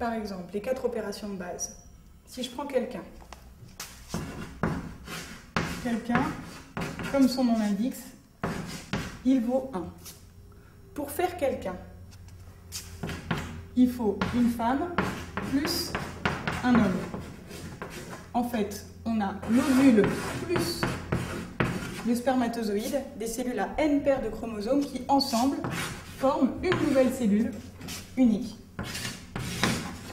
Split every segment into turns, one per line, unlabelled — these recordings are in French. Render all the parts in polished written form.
Par exemple, les 4 opérations de base. Si je prends quelqu'un, comme son nom l'indique, il vaut 1. Pour faire quelqu'un, il faut une femme plus un homme. En fait, on a l'ovule plus le spermatozoïde, des cellules à n paires de chromosomes qui, ensemble, forment une nouvelle cellule unique,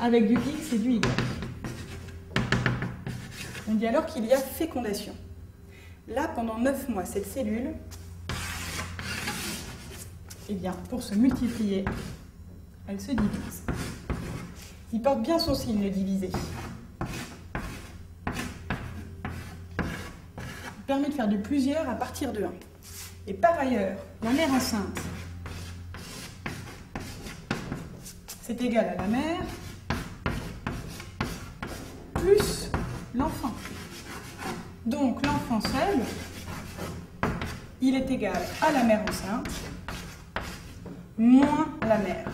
avec du X et du Y. On dit alors qu'il y a fécondation. Là, pendant 9 mois, cette cellule, eh bien, pour se multiplier, elle se divise. Il porte bien son signe, le divisé. Il permet de faire de plusieurs à partir de 1. Et par ailleurs, la mère enceinte, c'est égal à la mère plus l'enfant. Donc l'enfant seul, il est égal à la mère enceinte moins la mère.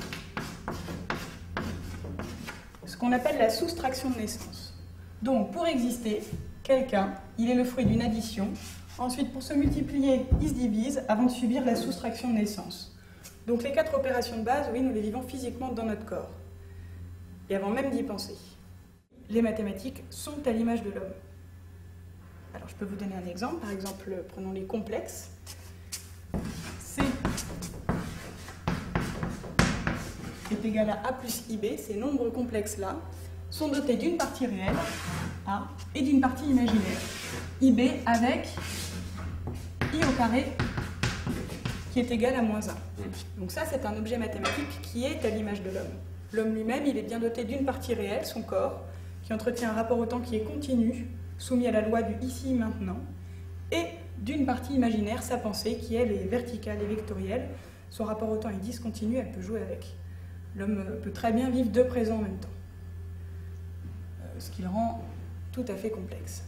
Ce qu'on appelle la soustraction de naissance. Donc pour exister, quelqu'un, il est le fruit d'une addition. Ensuite, pour se multiplier, il se divise avant de subir la soustraction de naissance. Donc les 4 opérations de base, oui, nous les vivons physiquement dans notre corps. Et avant même d'y penser. Les mathématiques sont à l'image de l'homme. Alors je peux vous donner un exemple. Par exemple, prenons les complexes. C est égal à A plus IB. Ces nombres complexes-là sont dotés d'une partie réelle, A, et d'une partie imaginaire, IB, avec I au carré, qui est égal à moins 1. Donc ça, c'est un objet mathématique qui est à l'image de l'homme. L'homme lui-même, il est bien doté d'une partie réelle, son corps, qui entretient un rapport au temps qui est continu, soumis à la loi du ici, maintenant, et d'une partie imaginaire, sa pensée, qui elle est verticale et vectorielle. Son rapport au temps est discontinu, elle peut jouer avec. L'homme peut très bien vivre 2 présents en même temps, ce qui le rend tout à fait complexe.